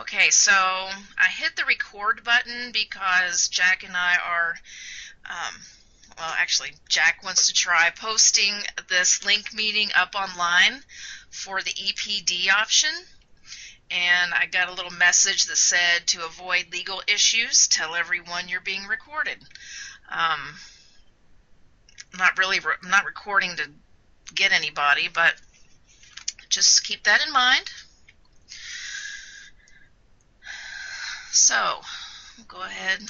Okay, so I hit the record button because Jack and I are, actually, Jack wants to try posting this link meeting up online for the EPD option. And I got a little message that said to avoid legal issues, tell everyone you're being recorded. Um, I'm not recording to get anybody, but just keep that in mind. So, we'll go ahead and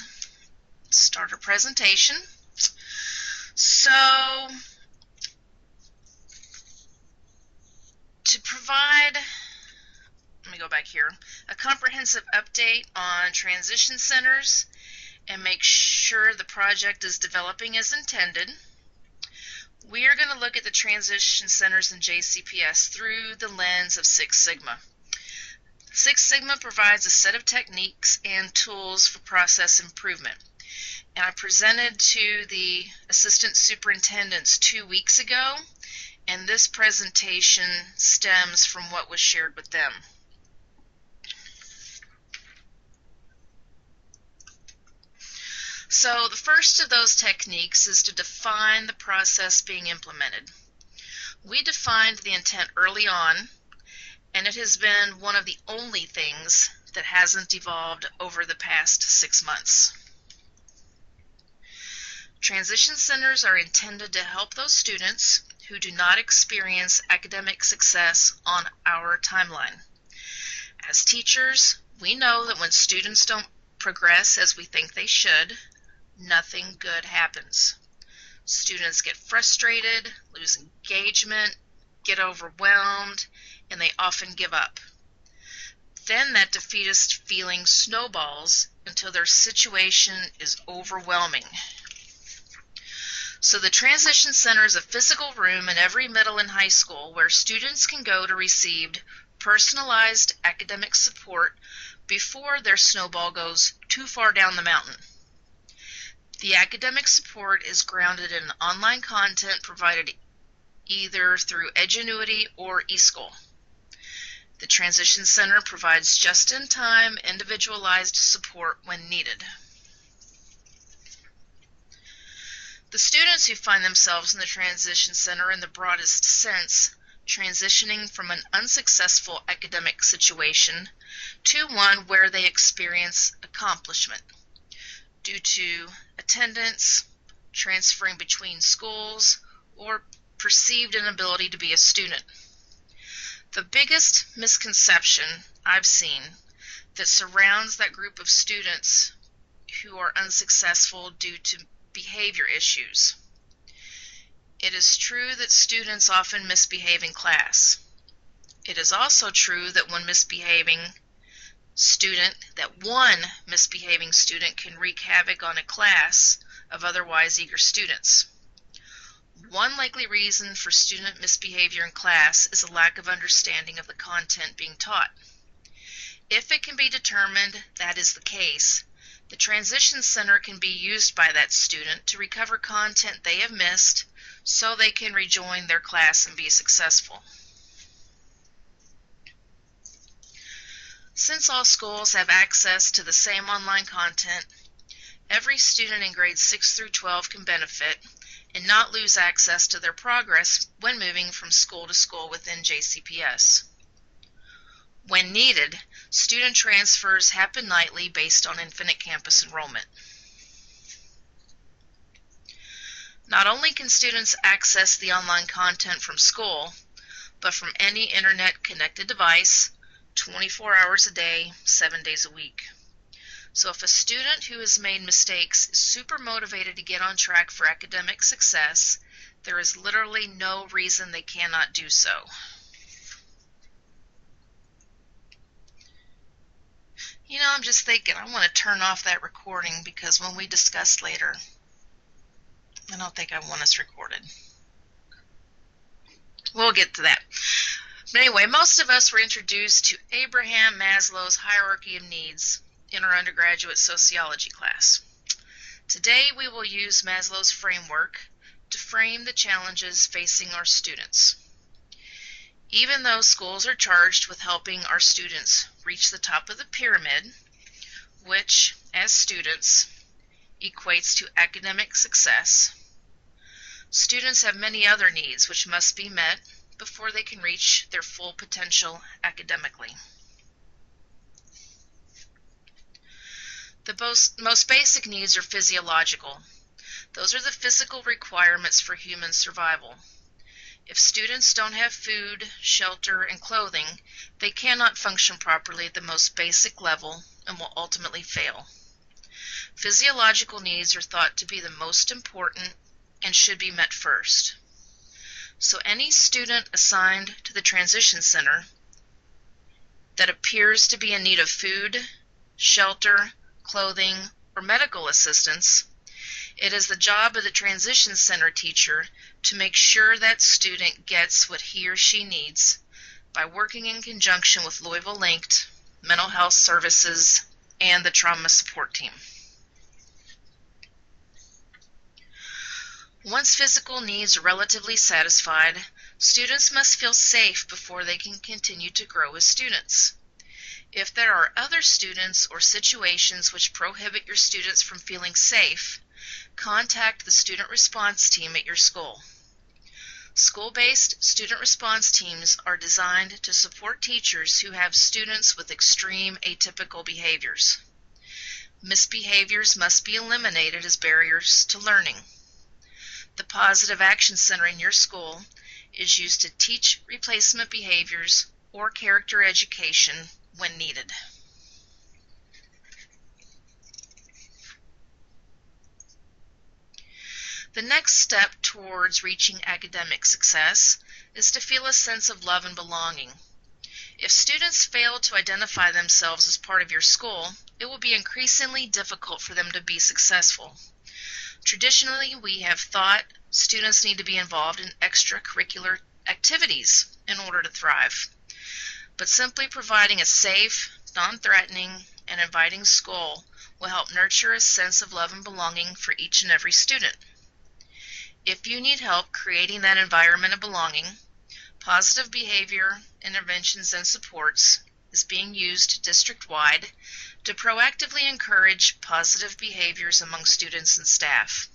start our presentation. So, to provide, let me go back here, a comprehensive update on transition centers and make sure the project is developing as intended, we are going to look at the transition centers in JCPS through the lens of Six Sigma. Six Sigma provides a set of techniques and tools for process improvement. And I presented to the assistant superintendents 2 weeks ago, and this presentation stems from what was shared with them. So the first of those techniques is to define the process being implemented. We defined the intent early on, and it has been one of the only things that hasn't evolved over the past 6 months. Transition centers are intended to help those students who do not experience academic success on our timeline. As teachers, we know that when students don't progress as we think they should, nothing good happens. Students get frustrated, lose engagement, get overwhelmed, and they often give up. Then that defeatist feeling snowballs until their situation is overwhelming. So the Transition Center is a physical room in every middle and high school where students can go to receive personalized academic support before their snowball goes too far down the mountain. The academic support is grounded in online content provided either through Edgenuity or eSchool. The Transition Center provides just-in-time, individualized support when needed. The students who find themselves in the Transition Center in the broadest sense, transitioning from an unsuccessful academic situation to one where they experience accomplishment due to attendance, transferring between schools, or perceived inability to be a student. The biggest misconception I've seen that surrounds that group of students who are unsuccessful due to behavior issues. It is true that students often misbehave in class. It is also true that one misbehaving student can wreak havoc on a class of otherwise eager students. One likely reason for student misbehavior in class is a lack of understanding of the content being taught. If it can be determined that is the case, the Transition Center can be used by that student to recover content they have missed so they can rejoin their class and be successful. Since all schools have access to the same online content, every student in grades 6 through 12 can benefit and not lose access to their progress when moving from school to school within JCPS. When needed, student transfers happen nightly based on Infinite Campus enrollment. Not only can students access the online content from school, but from any internet-connected device, 24 hours a day, 7 days a week. So if a student who has made mistakes is super motivated to get on track for academic success, there is literally no reason they cannot do so. You know, I'm just thinking, I want to turn off that recording because when we discuss later, I don't think I want us recorded. We'll get to that. But anyway, most of us were introduced to Abraham Maslow's hierarchy of needs in our undergraduate sociology class. Today we will use Maslow's framework to frame the challenges facing our students. Even though schools are charged with helping our students reach the top of the pyramid, which, as students, equates to academic success, students have many other needs which must be met before they can reach their full potential academically. The most basic needs are physiological. Those are the physical requirements for human survival. If students don't have food, shelter, and clothing, they cannot function properly at the most basic level and will ultimately fail. Physiological needs are thought to be the most important and should be met first. So any student assigned to the Transition Center that appears to be in need of food, shelter, clothing, or medical assistance, it is the job of the Transition Center teacher to make sure that student gets what he or she needs by working in conjunction with Louisville Linked, Mental Health Services, and the Trauma Support Team. Once physical needs are relatively satisfied, students must feel safe before they can continue to grow as students. If there are other students or situations which prohibit your students from feeling safe, contact the student response team at your school. School-based student response teams are designed to support teachers who have students with extreme atypical behaviors. Misbehaviors must be eliminated as barriers to learning. The Positive Action Center in your school is used to teach replacement behaviors or character education when needed. The next step towards reaching academic success is to feel a sense of love and belonging. If students fail to identify themselves as part of your school, it will be increasingly difficult for them to be successful. Traditionally, we have thought students need to be involved in extracurricular activities in order to thrive. But simply providing a safe, non-threatening, and inviting school will help nurture a sense of love and belonging for each and every student. If you need help creating that environment of belonging, Positive Behavior Interventions and Supports is being used district-wide to proactively encourage positive behaviors among students and staff.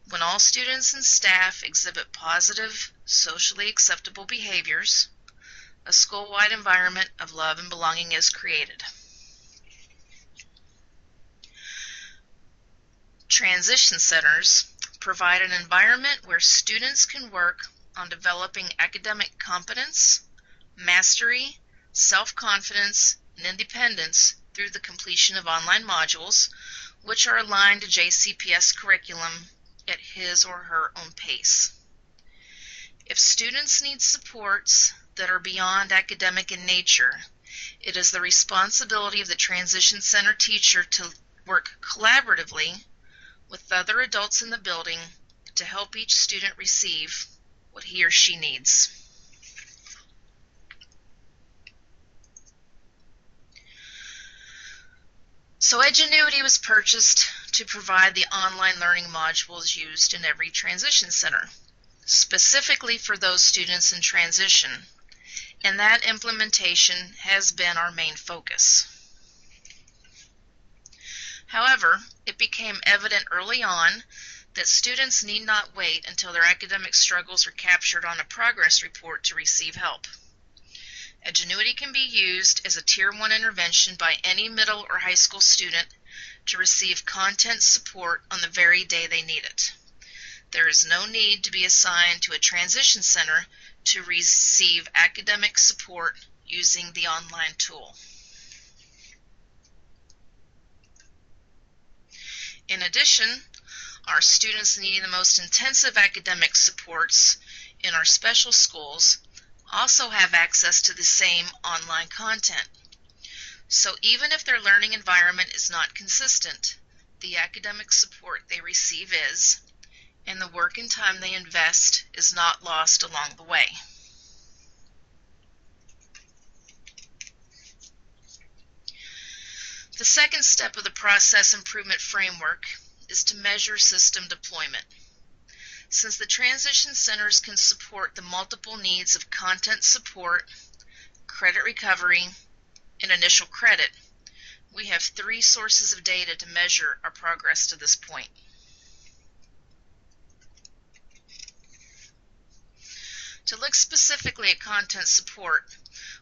When all students and staff exhibit positive, socially acceptable behaviors, a school-wide environment of love and belonging is created. Transition centers provide an environment where students can work on developing academic competence, mastery, self-confidence, and independence through the completion of online modules, which are aligned to JCPS curriculum at his or her own pace. If students need supports that are beyond academic in nature, it is the responsibility of the Transition Center teacher to work collaboratively with other adults in the building to help each student receive what he or she needs. So Edgenuity was purchased to provide the online learning modules used in every transition center, specifically for those students in transition, and that implementation has been our main focus. However, it became evident early on that students need not wait until their academic struggles are captured on a progress report to receive help. Edgenuity can be used as a Tier 1 intervention by any middle or high school student to receive content support on the very day they need it. There is no need to be assigned to a transition center to receive academic support using the online tool. In addition, our students needing the most intensive academic supports in our special schools also have access to the same online content. So even if their learning environment is not consistent, the academic support they receive is, and the work and time they invest is not lost along the way. The second step of the process improvement framework is to measure system deployment. Since the transition centers can support the multiple needs of content support, credit recovery, and initial credit, we have 3 sources of data to measure our progress to this point. To look specifically at content support,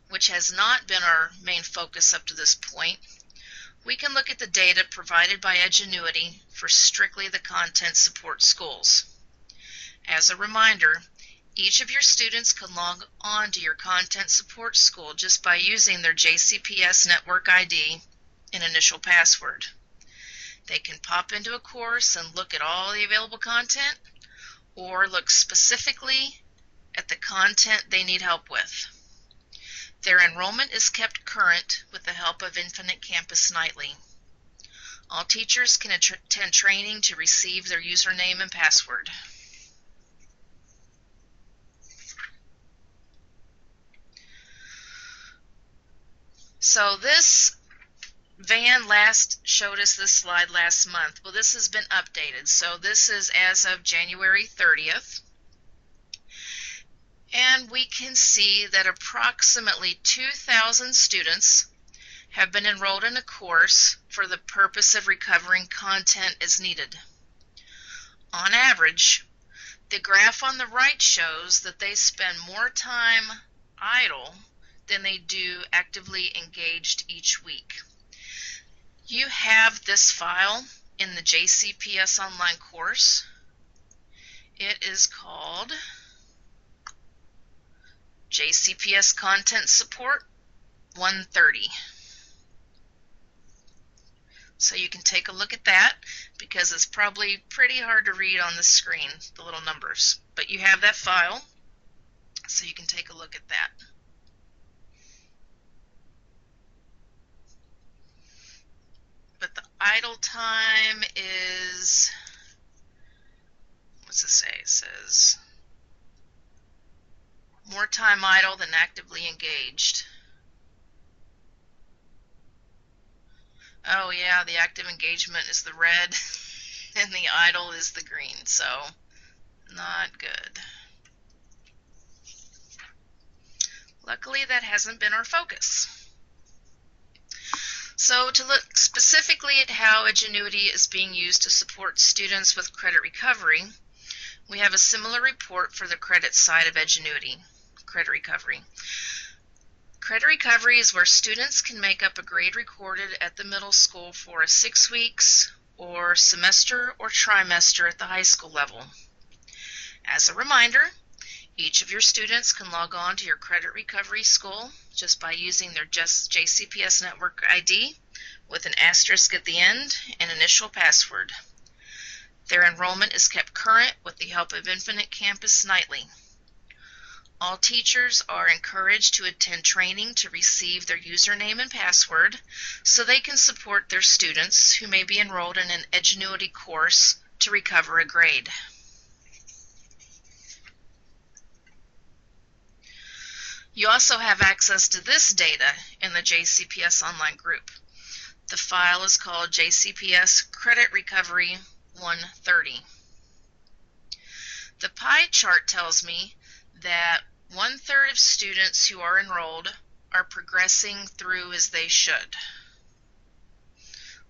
which has not been our main focus up to this point, we can look at the data provided by Edgenuity for strictly the content support schools. As a reminder, each of your students can log on to your content support school just by using their JCPS network ID and initial password. They can pop into a course and look at all the available content, or look specifically at the content they need help with. Their enrollment is kept current with the help of Infinite Campus Nightly. All teachers can attend training to receive their username and password. So this Van last showed us this slide last month. Well, this has been updated. So this is as of January 30th. And we can see that approximately 2,000 students have been enrolled in a course for the purpose of recovering content as needed. On average, the graph on the right shows that they spend more time idle than they do actively engaged each week. You have this file in the JCPS online course. It is called JCPS Content Support 130. So you can take a look at that because it's probably pretty hard to read on the screen, the little numbers. But you have that file, so you can take a look at that. But the idle time is, what's it say? It says more time idle than actively engaged. Oh yeah, the active engagement is the red and the idle is the green, so not good. Luckily, that hasn't been our focus. So to look specifically at how Edgenuity is being used to support students with credit recovery, we have a similar report for the credit side of Edgenuity, credit recovery. Credit recovery is where students can make up a grade recorded at the middle school for 6 weeks or semester or trimester at the high school level. As a reminder, each of your students can log on to your credit recovery school just by using their JCPS network ID with an asterisk at the end and initial password. Their enrollment is kept current with the help of Infinite Campus Nightly. All teachers are encouraged to attend training to receive their username and password so they can support their students who may be enrolled in an Edgenuity course to recover a grade. You also have access to this data in the JCPS online group. The file is called JCPS Credit Recovery 130. The pie chart tells me that 1/3 of students who are enrolled are progressing through as they should.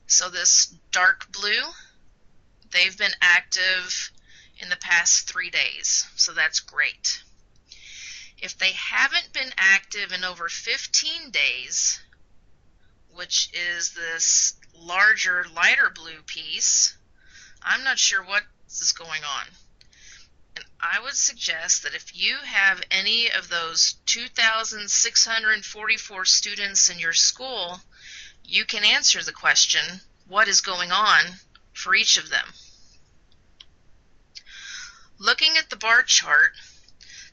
So this dark blue, they've been active in the past 3 days, so that's great. If they haven't been active in over 15 days, which is this larger, lighter blue piece, I'm not sure what is going on. And I would suggest that if you have any of those 2,644 students in your school, you can answer the question, what is going on for each of them? Looking at the bar chart,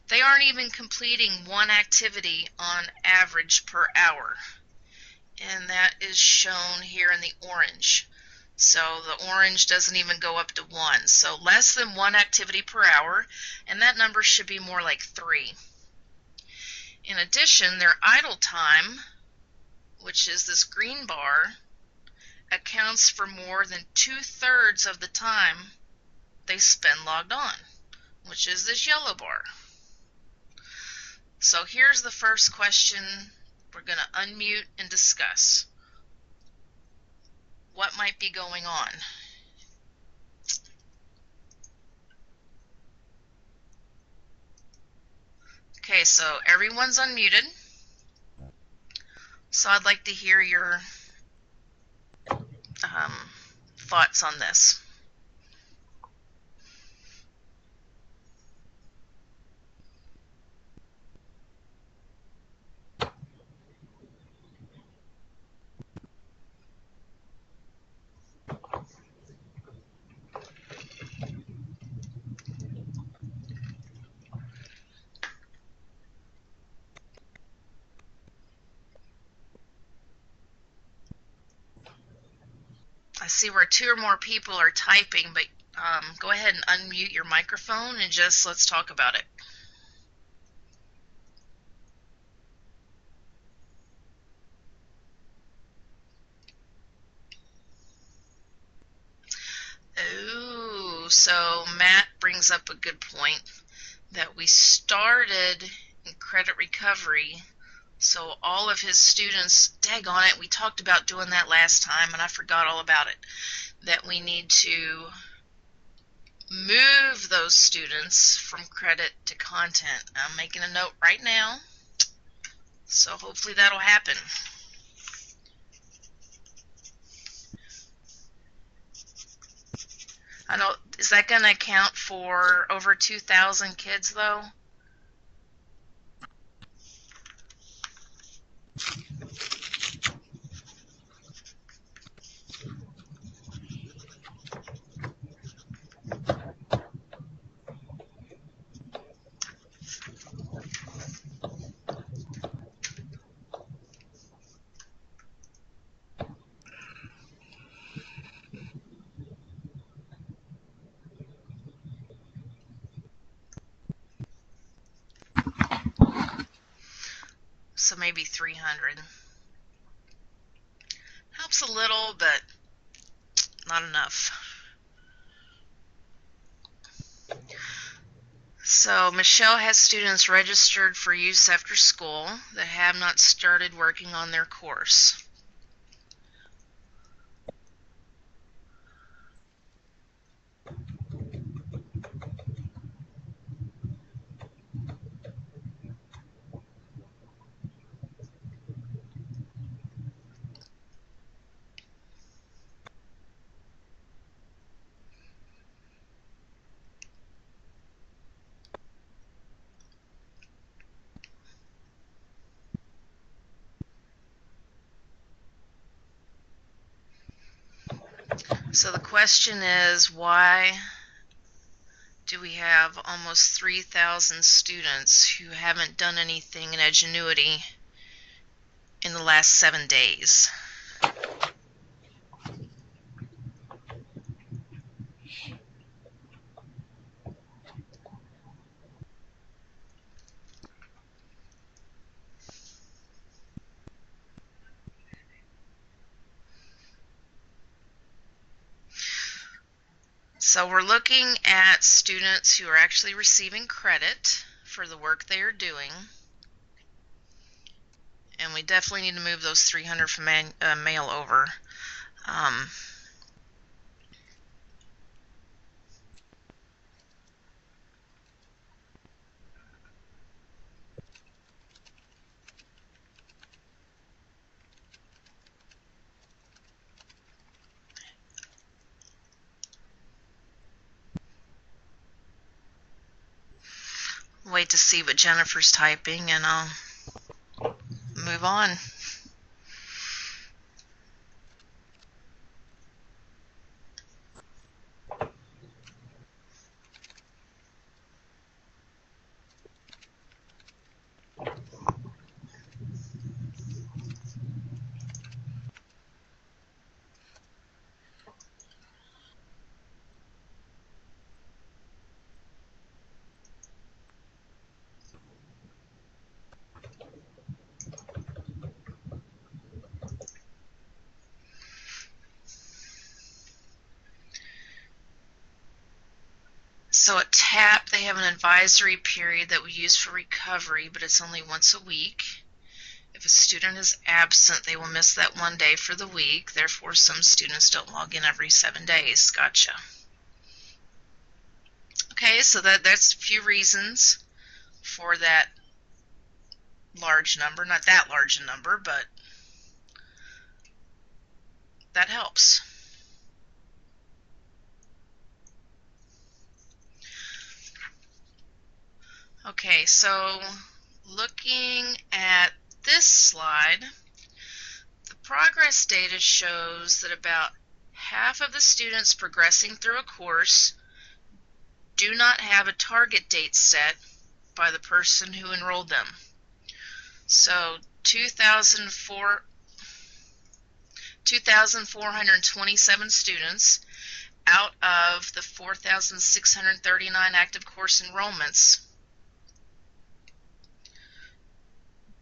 they aren't even completing one activity on average per hour, and that is shown here in the orange. So the orange doesn't even go up to 1, so less than 1 activity per hour, and that number should be more like 3. In addition, their idle time, which is this green bar, accounts for more than 2/3 of the time they spend logged on. which is this yellow bar. So here's the first question we're going to unmute and discuss. What might be going on? Okay, so everyone's unmuted. So I'd like to hear your thoughts on this. I see where 2 or more people are typing, but go ahead and unmute your microphone and just let's talk about it. Oh, so Matt brings up a good point that we started in credit recovery. So all of his students, daggone it, we talked about doing that last time and I forgot all about it, that we need to move those students from credit to content. I'm making a note right now, so hopefully that'll happen. I know, is that going to account for over 2,000 kids though? So maybe 300. Helps a little, but not enough. So Michelle has students registered for use after school that have not started working on their course. So the question is, why do we have almost 3,000 students who haven't done anything in Edgenuity in the last 7 days? So we're looking at students who are actually receiving credit for the work they are doing. And we definitely need to move those 300 from mail over. Wait to see what Jennifer's typing and I'll move on. So at TAP, they have an advisory period that we use for recovery, but it's only once a week. If a student is absent, they will miss that one day for the week. Therefore, some students don't log in every 7 days. Gotcha. Okay, so that's a few reasons for that large number. Not that large a number, but that helps. Okay, so looking at this slide, the progress data shows that about half of the students progressing through a course do not have a target date set by the person who enrolled them. So 2,427 students out of the 4,639 active course enrollments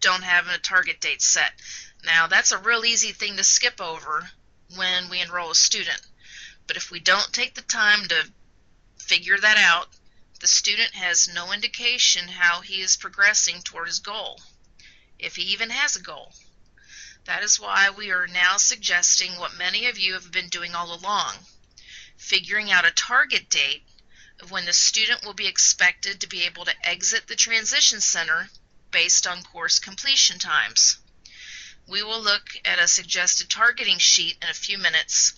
don't have a target date set. Now, that's a real easy thing to skip over when we enroll a student. But if we don't take the time to figure that out, the student has no indication how he is progressing toward his goal, if he even has a goal. That is why we are now suggesting what many of you have been doing all along, figuring out a target date of when the student will be expected to be able to exit the transition center based on course completion times. We will look at a suggested targeting sheet in a few minutes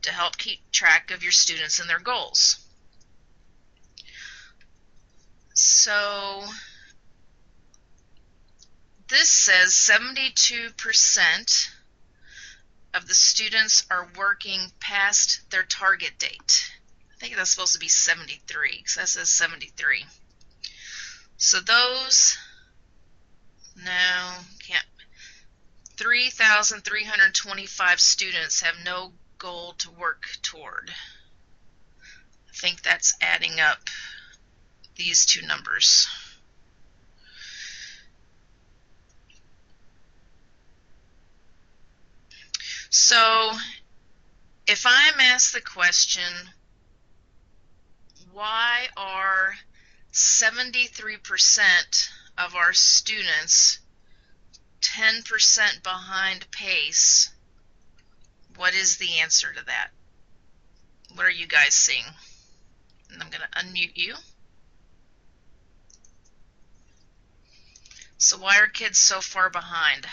to help keep track of your students and their goals. So this says 72% of the students are working past their target date. I think that's supposed to be 73 because that says 73. So those, no, can't. 3,325 students have no goal to work toward. I think that's adding up these two numbers. So if I'm asked the question, why are 73% of our students 10% behind pace, what is the answer to that? What are you guys seeing? And I'm going to unmute you. So why are kids so far behind?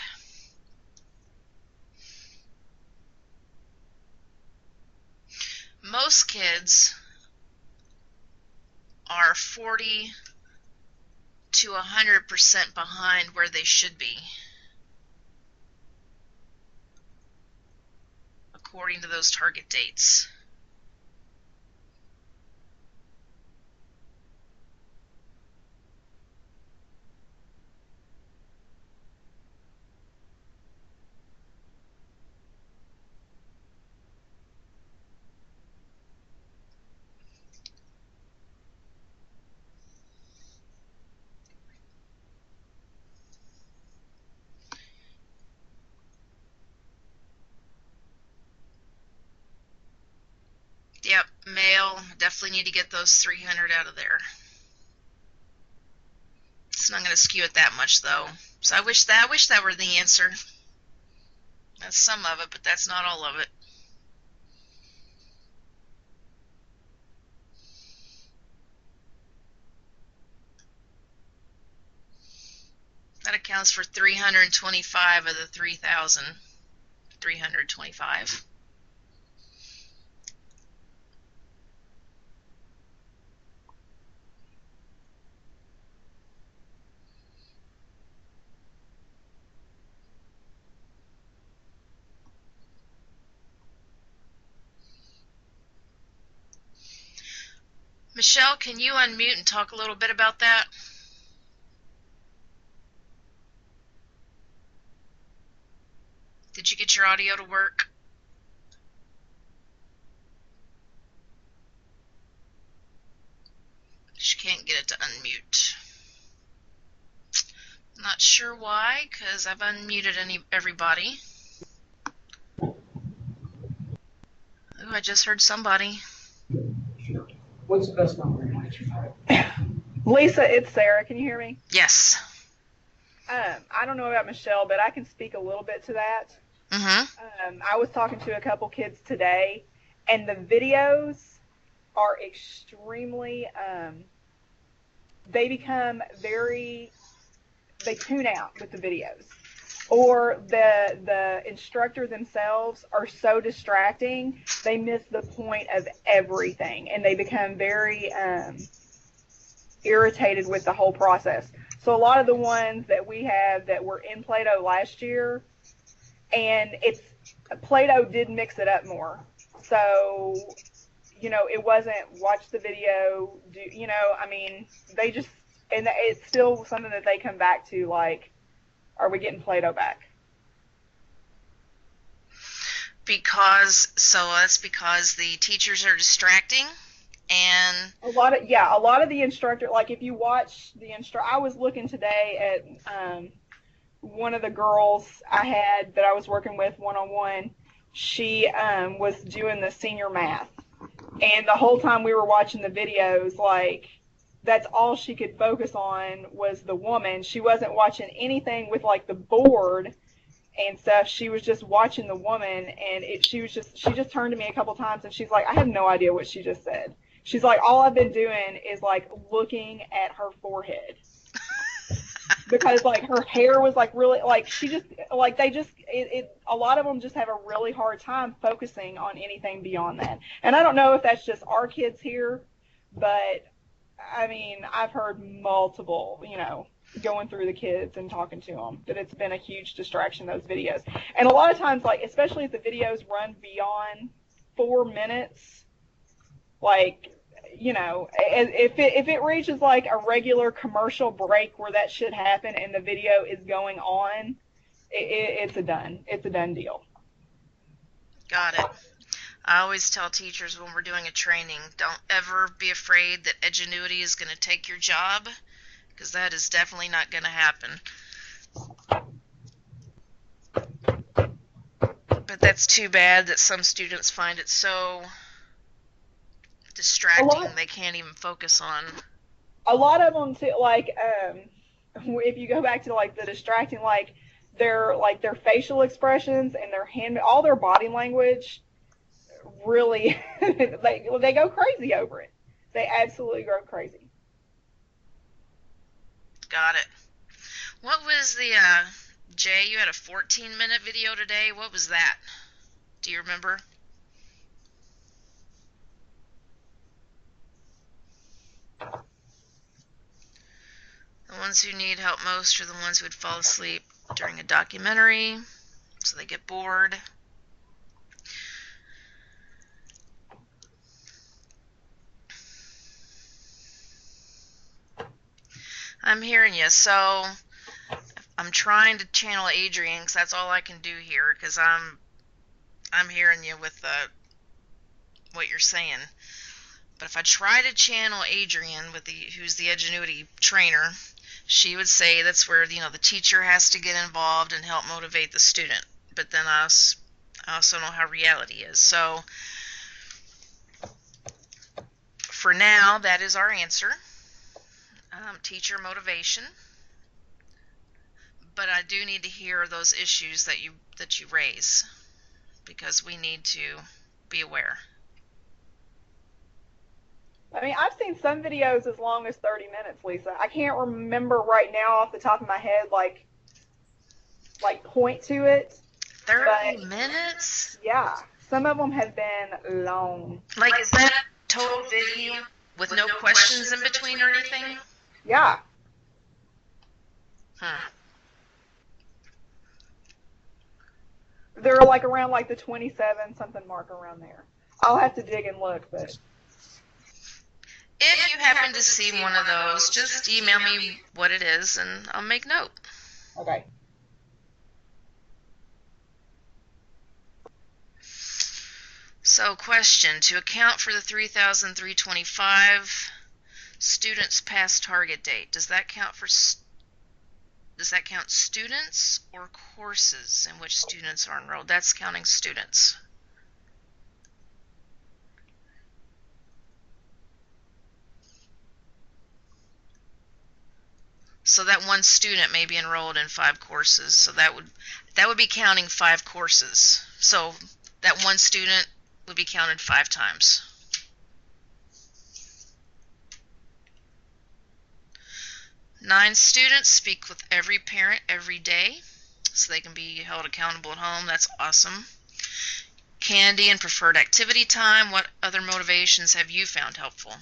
Most kids are 40 to 100% behind where they should be, according to those target dates. Yep, male, definitely need to get those 300 out of there. It's not going to skew it that much though. So I wish that were the answer. That's some of it, but that's not all of it. That accounts for 325 of the 3,325. Michelle, can you unmute and talk a little bit about that? Did you get your audio to work? She can't get it to unmute. Not sure why, because I've unmuted everybody. Ooh, I just heard somebody. What's the best number to reach you at? Lisa, it's Sarah. Can you hear me? Yes. I don't know about Michelle, but I can speak a little bit to that. Mm-hmm. I was talking to a couple kids today, and the videos are extremely, they become very, they tune out with the videos. Or the instructor themselves are so distracting, they miss the point of everything, and they become very irritated with the whole process. So a lot of the ones that we have that were in Play-Doh last year, and it's Play-Doh did mix it up more. So it wasn't watch the video. I mean, they just and it's still something that they come back to. Like, are we getting Play-Doh back? That's because the teachers are distracting and A lot of the instructor, like if you watch the instructor, I was looking today at one of the girls I had that I was working with one on one. She was doing the senior math, and the whole time we were watching the videos, like that's all she could focus on was the woman. She wasn't watching anything with like the board and stuff. She was just watching the woman, and she just turned to me a couple times, and she's like, I have no idea what she just said. She's like, all I've been doing is like looking at her forehead because like her hair was like really like she just like they just a lot of them just have a really hard time focusing on anything beyond that. And I don't know if that's just our kids here, but I mean, I've heard multiple, going through the kids and talking to them, that it's been a huge distraction, those videos. And a lot of times, like, especially if the videos run beyond 4 minutes, like, if it reaches like a regular commercial break where that should happen and the video is going on, it's a done deal. got it. I always tell teachers when we're doing a training, don't ever be afraid that Edgenuity is going to take your job, because that is definitely not going to happen. But that's too bad that some students find it so distracting they can't even focus on. A lot of them too, like if you go back to like the distracting, like their facial expressions and their hand, all their body language, really, they go crazy over it. They absolutely go crazy. Got it. What was the Jay? You had a 14-minute video today. What was that? Do you remember? The ones who need help most are the ones who would fall asleep during a documentary, so they get bored. I'm hearing you. So I'm trying to channel Adrian because that's all I can do here, because I'm hearing you with what you're saying. But if I try to channel Adrian who's the Edgenuity trainer, she would say that's where the teacher has to get involved and help motivate the student. But then I also know how reality is. So for now, that is our answer. Teacher motivation. But I do need to hear those issues that you raise, because we need to be aware. I mean, I've seen some videos as long as 30 minutes, Lisa. I can't remember right now off the top of my head, like point to it. 30 minutes? Yeah, some of them have been long. Like, is that total video with no questions in between or anything? Yeah. They're like around like the 27 something mark around there. I'll have to dig and look, but if you happen to see one of those, just email me what it is and I'll make note. Okay. So, question: to account for the 3,325 students past target date, does that count students or courses in which students are enrolled? That's counting students. So that one student may be enrolled in 5 courses. So that would be counting 5 courses. So that one student would be counted 5 times. Nine students speak with every parent every day, so they can be held accountable at home. That's awesome. Candy and preferred activity time. What other motivations have you found helpful?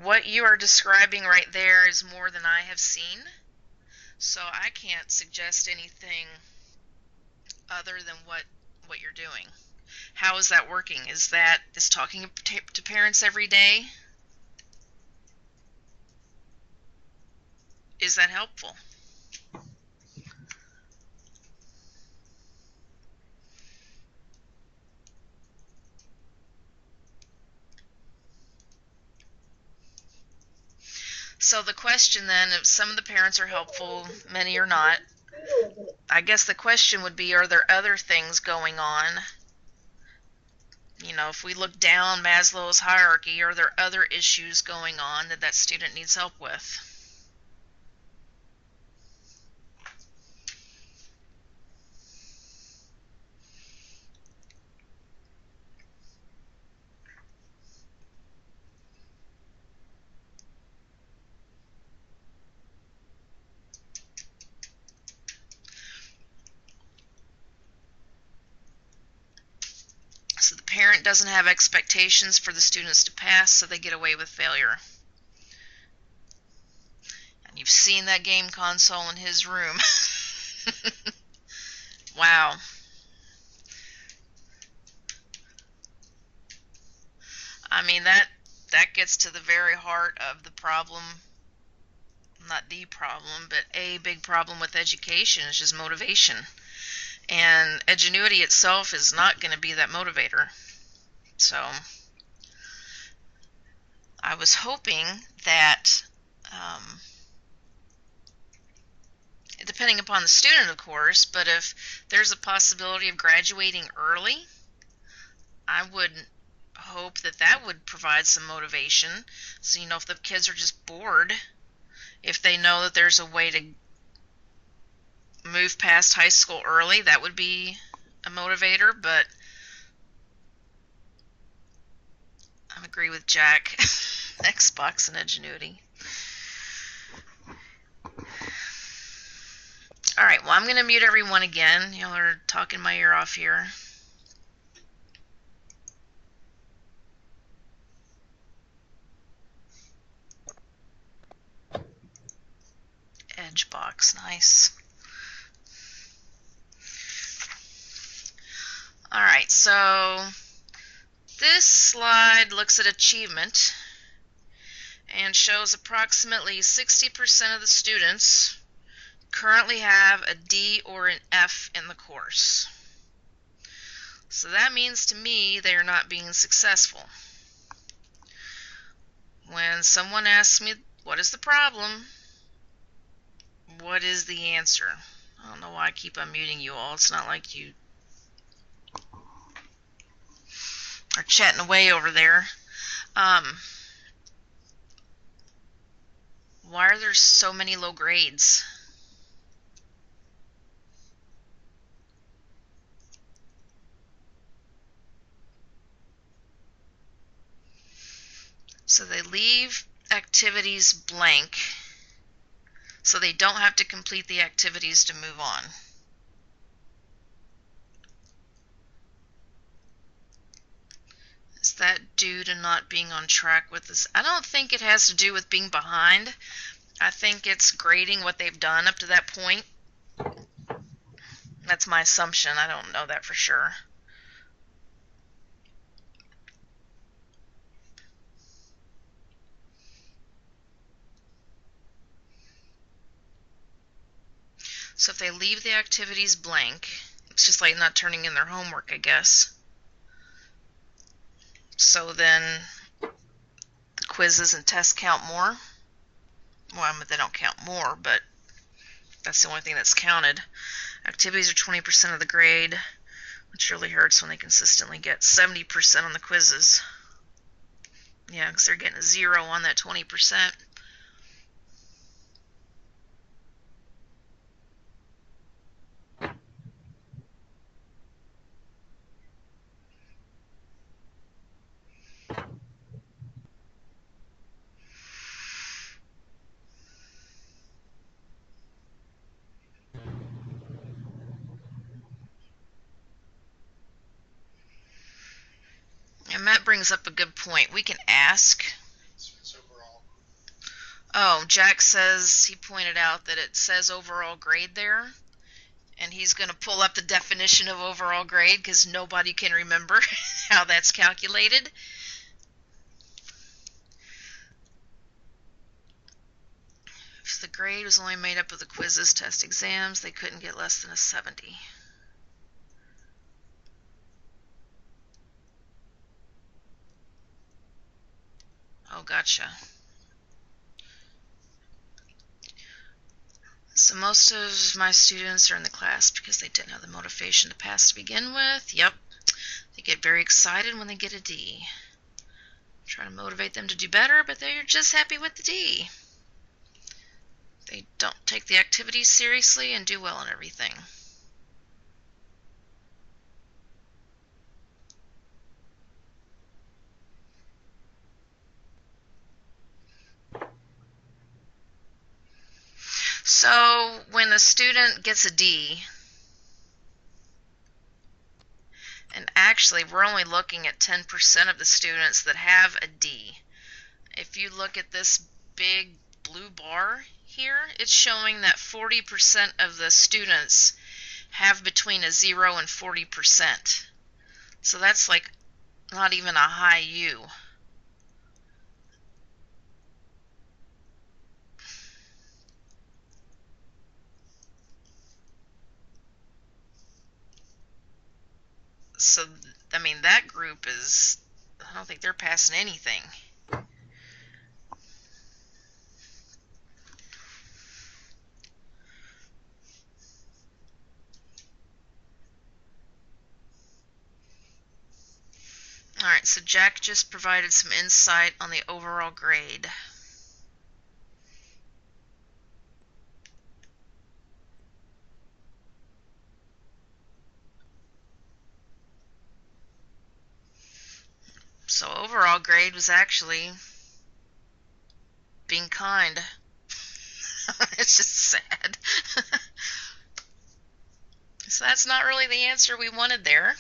What you are describing right there is more than I have seen, so I can't suggest anything other than what you're doing. How is that working? Is talking to parents every day? Is that helpful? So the question then, if some of the parents are helpful, many are not, I guess the question would be, are there other things going on? You know, if we look down Maslow's hierarchy, are there other issues going on that student needs help with? So the parent doesn't have expectations for the students to pass, so they get away with failure. And you've seen that game console in his room. Wow. I mean, that gets to the very heart of the problem. Not the problem, but a big problem with education is just motivation. And Edgenuity itself is not going to be that motivator. So I was hoping that, depending upon the student, of course, but if there's a possibility of graduating early, I would hope that would provide some motivation. So, you know, if the kids are just bored, if they know that there's a way to move past high school early, that would be a motivator. But I agree with Jack. Xbox and Edgenuity. Alright, well, I'm going to mute everyone again. Y'all are talking my ear off here. Edgebox, nice. Alright, so this slide looks at achievement and shows approximately 60% of the students currently have a D or an F in the course. So that means to me they are not being successful. When someone asks me, what is the problem? What is the answer? I don't know why I keep unmuting you all. It's not like you are chatting away over there. Why are there so many low grades? So they leave activities blank, so they don't have to complete the activities to move on. Is that due to not being on track with this? I don't think it has to do with being behind. I think it's grading what they've done up to that point. That's my assumption. I don't know that for sure. So if they leave the activities blank, it's just like not turning in their homework, I guess. So then the quizzes and tests count more. Well, I mean, they don't count more, but that's the only thing that's counted. Activities are 20% of the grade, which really hurts when they consistently get 70% on the quizzes. Yeah, because they're getting a 0 on that 20%. And Matt brings up a good point. We can ask. It's overall. Oh, Jack says, he pointed out that it says overall grade there. And he's going to pull up the definition of overall grade because nobody can remember how that's calculated. If the grade was only made up of the quizzes, test exams, they couldn't get less than a 70. Oh, gotcha. So most of my students are in the class because they didn't have the motivation to pass to begin with. Yep. They get very excited when they get a D. Try to motivate them to do better, but they're just happy with the D. They don't take the activities seriously and do well in everything. So when a student gets a D, and actually we're only looking at 10% of the students that have a D. If you look at this big blue bar here, it's showing that 40% of the students have between a 0 and 40%. So that's like not even a high U. So, I mean, that group is, I don't think they're passing anything. Alright, so Jack just provided some insight on the overall grade. So overall grade was actually being kind. It's just sad. So that's not really the answer we wanted there.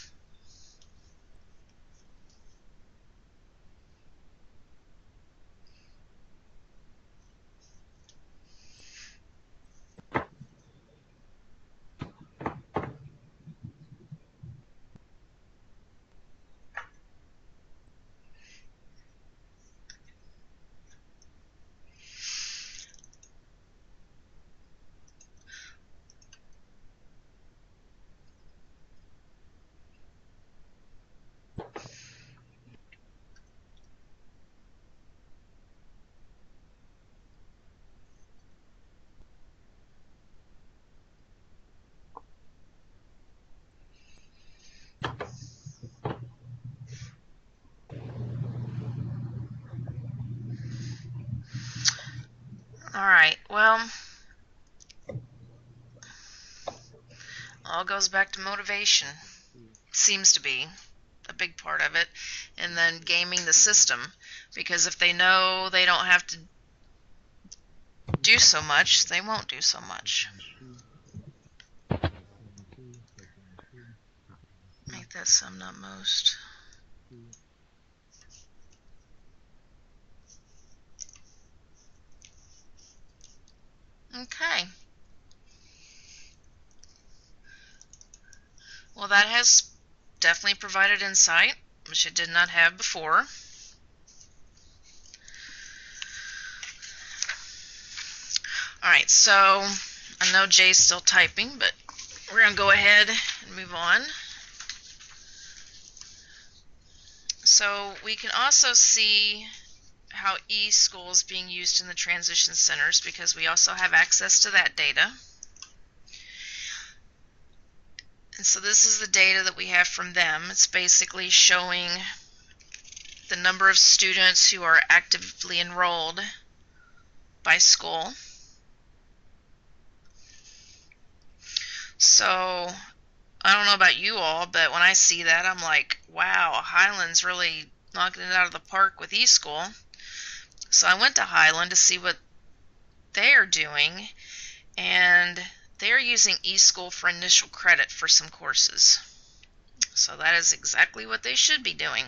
Alright, well, all goes back to motivation. Seems to be a big part of it. And then gaming the system. Because if they know they don't have to do so much, they won't do so much. Make that sum, not most. Okay. Well, that has definitely provided insight, which it did not have before. Alright, so I know Jay's still typing, but we're going to go ahead and move on. So we can also see how eSchool is being used in the transition centers because we also have access to that data. And so this is the data that we have from them. It's basically showing the number of students who are actively enrolled by school. So, I don't know about you all, but when I see that, I'm like, wow, Highland's really knocking it out of the park with eSchool. So I went to Highland to see what they are doing, and they're using eSchool for initial credit for some courses. So that is exactly what they should be doing.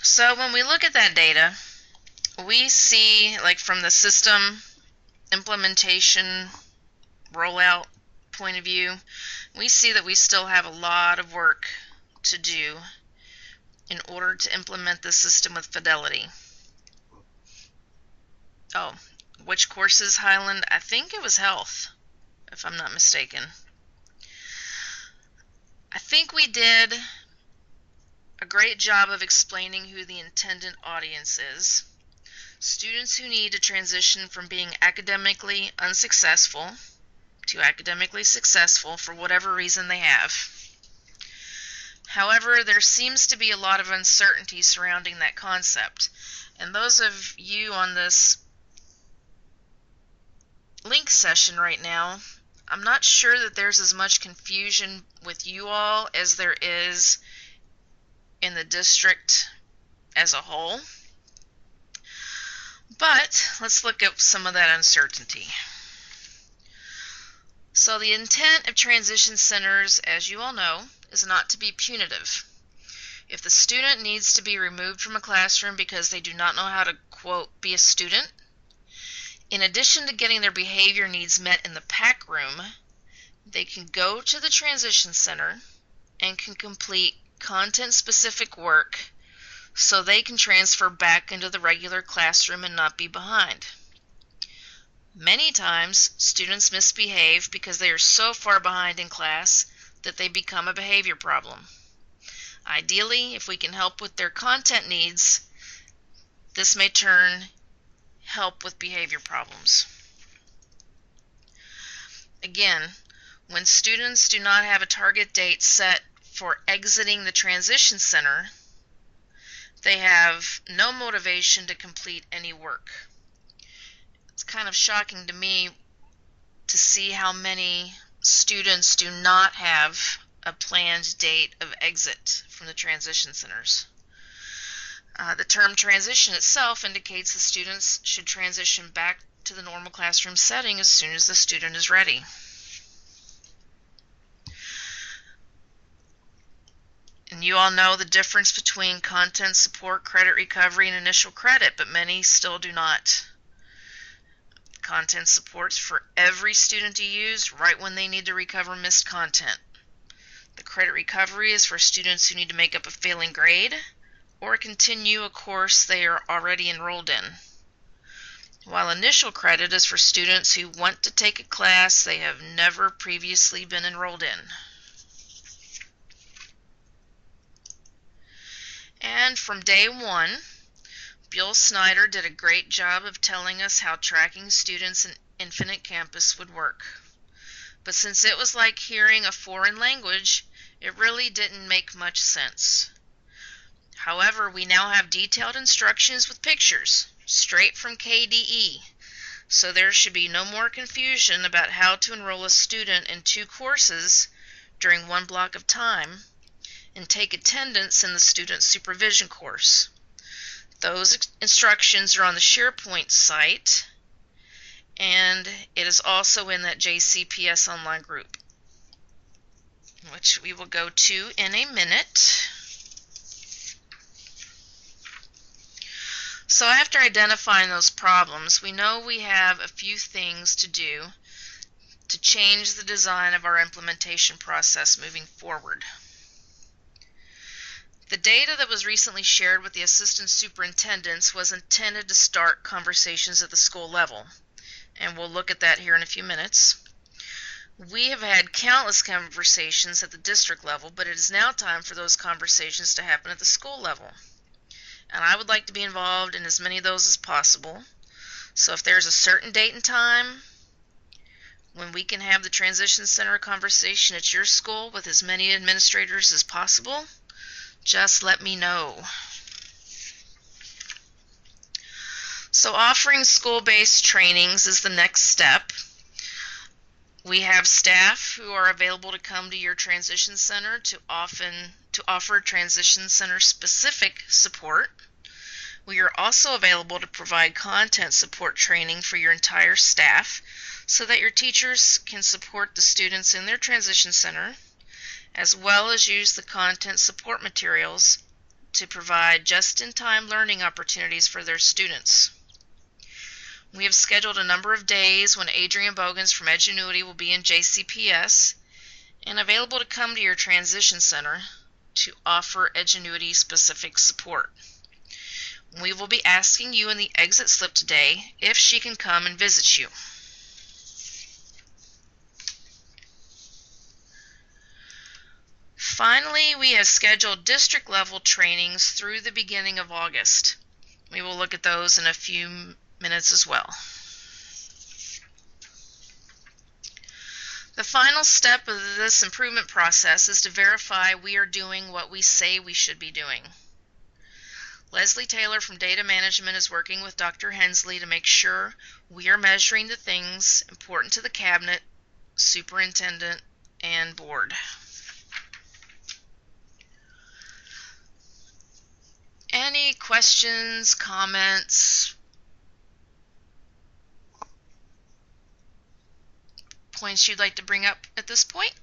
So when we look at that data, we see, like from the system implementation rollout point of view, we see that we still have a lot of work to do in order to implement the system with fidelity. Oh, which courses, Highland? I think it was health, if I'm not mistaken. I think we did a great job of explaining who the intended audience is. Students who need to transition from being academically unsuccessful to academically successful for whatever reason they have. However, there seems to be a lot of uncertainty surrounding that concept. And those of you on this link session right now, I'm not sure that there's as much confusion with you all as there is in the district as a whole. But let's look at some of that uncertainty. So the intent of transition centers, as you all know, is not to be punitive. If the student needs to be removed from a classroom because they do not know how to, quote, be a student, in addition to getting their behavior needs met in the PAC room, they can go to the transition center and can complete content-specific work so they can transfer back into the regular classroom and not be behind. Many times, students misbehave because they are so far behind in class that they become a behavior problem. Ideally, if we can help with their content needs, this may help with behavior problems. Again, when students do not have a target date set for exiting the transition center, they have no motivation to complete any work. It's kind of shocking to me to see how many students do not have a planned date of exit from the transition centers. The term transition itself indicates the students should transition back to the normal classroom setting as soon as the student is ready. And you all know the difference between content support, credit recovery, and initial credit, but many still do not. Content support's for every student to use right when they need to recover missed content. The credit recovery is for students who need to make up a failing grade or continue a course they are already enrolled in. While initial credit is for students who want to take a class they have never previously been enrolled in. And from day one, Bill Snyder did a great job of telling us how tracking students in Infinite Campus would work. But since it was like hearing a foreign language, it really didn't make much sense. However, we now have detailed instructions with pictures, straight from KDE, so there should be no more confusion about how to enroll a student in 2 courses during one block of time and take attendance in the student supervision course. Those instructions are on the SharePoint site, and it is also in that JCPS online group, which we will go to in a minute. So after identifying those problems, we know we have a few things to do to change the design of our implementation process moving forward. The data that was recently shared with the assistant superintendents was intended to start conversations at the school level, and we'll look at that here in a few minutes. We have had countless conversations at the district level, but it is now time for those conversations to happen at the school level. And I would like to be involved in as many of those as possible. So if there's a certain date and time, When we can have the Transition Center conversation at your school with as many administrators as possible, just let me know. So offering school-based trainings is the next step. We have staff who are available to come to your Transition Center to offer Transition Center specific support. We are also available to provide content support training for your entire staff so that your teachers can support the students in their Transition Center, as well as use the content support materials to provide just-in-time learning opportunities for their students. We have scheduled a number of days when Adrienne Bogans from Edgenuity will be in JCPS and available to come to your Transition Center to offer Edgenuity specific support. We will be asking you in the exit slip today if she can come and visit you. Finally, we have scheduled district level trainings through the beginning of August. We will look at those in a few minutes as well. The final step of this improvement process is to verify we are doing what we say we should be doing. Leslie Taylor from Data Management is working with Dr. Hensley to make sure we are measuring the things important to the cabinet, superintendent, and board. Any questions, comments, points you'd like to bring up at this point?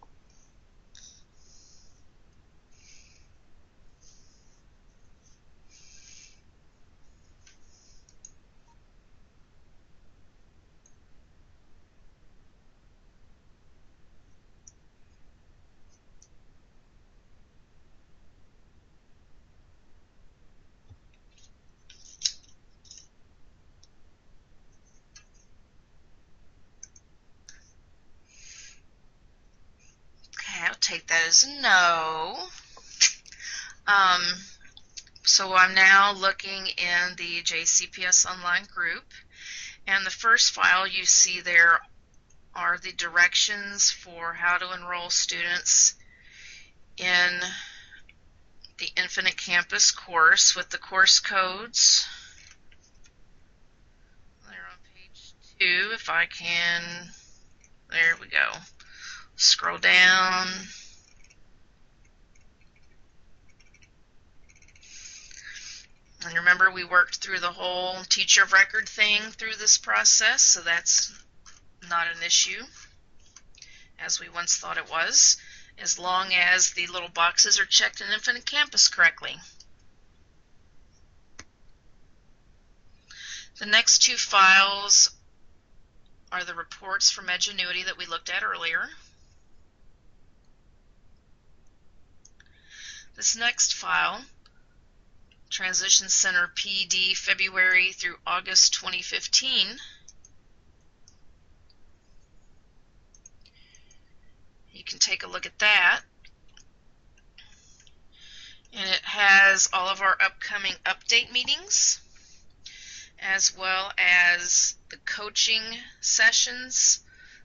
I'll take that as a no. So I'm now looking in the JCPS online group, and the first file you see there are the directions for how to enroll students in the Infinite Campus course with the course codes. They're on page 2 if I can. There we go. Scroll down. And remember, we worked through the whole teacher of record thing through this process, so that's not an issue, as we once thought it was, as long as the little boxes are checked in Infinite Campus correctly. The next two files are the reports from Edgenuity that we looked at earlier. This next file, Transition Center PD February through August 2015, you can take a look at that. And it has all of our upcoming update meetings, as well as the coaching sessions.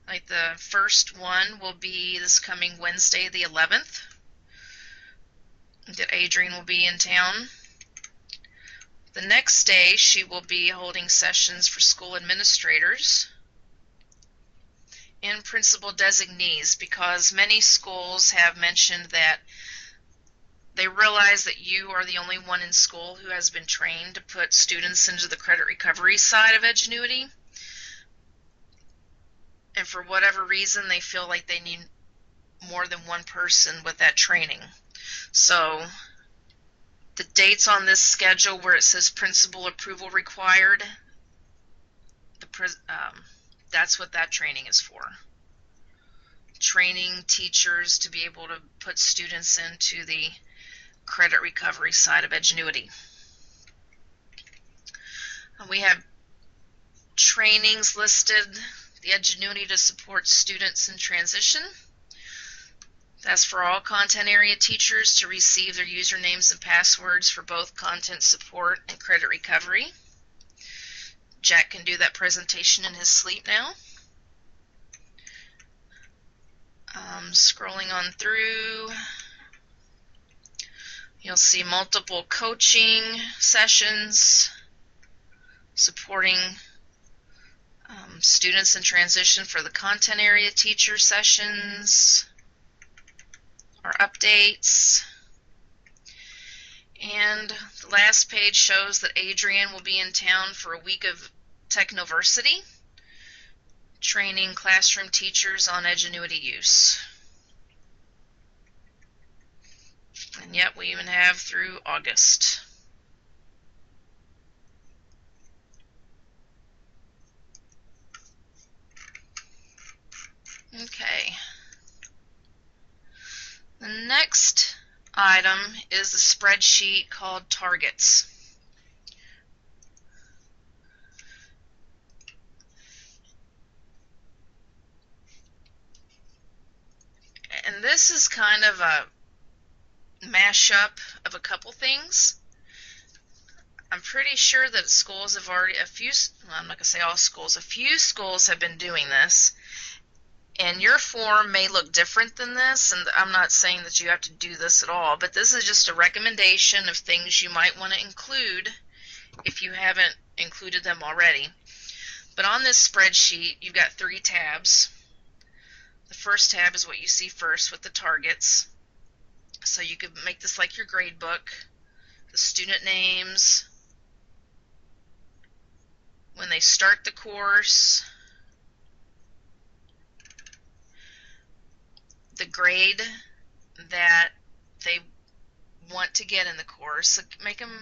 Like the first one will be this coming Wednesday the 11th, that Adrienne will be in town. The next day she will be holding sessions for school administrators and principal designees, because many schools have mentioned that they realize that you are the only one in school who has been trained to put students into the credit recovery side of Edgenuity. And for whatever reason, they feel like they need more than one person with that training. So the dates on this schedule where it says principal approval required, that's what that training is for. Training teachers to be able to put students into the credit recovery side of Edgenuity. We have trainings listed, the Edgenuity to support students in transition. That's for all content area teachers to receive their usernames and passwords for both content support and credit recovery. Jack can do that presentation in his sleep now. Scrolling on through, you'll see multiple coaching sessions supporting students in transition for the content area teacher sessions, our updates. And the last page shows that Adrian will be in town for a week of Technoversity, training classroom teachers on Edgenuity use. And yet we even have through August. Okay. The next item is the spreadsheet called Targets. And this is kind of a mashup of a couple things. I'm pretty sure that schools have already, well, I'm not going to say all schools, a few schools have been doing this. And your form may look different than this, and I'm not saying that you have to do this at all, but this is just a recommendation of things you might want to include if you haven't included them already. But on this spreadsheet, you've got 3 tabs. The first tab is what you see first with the targets. So you could make this like your grade book, the student names, when they start the course, the grade that they want to get in the course. Make them,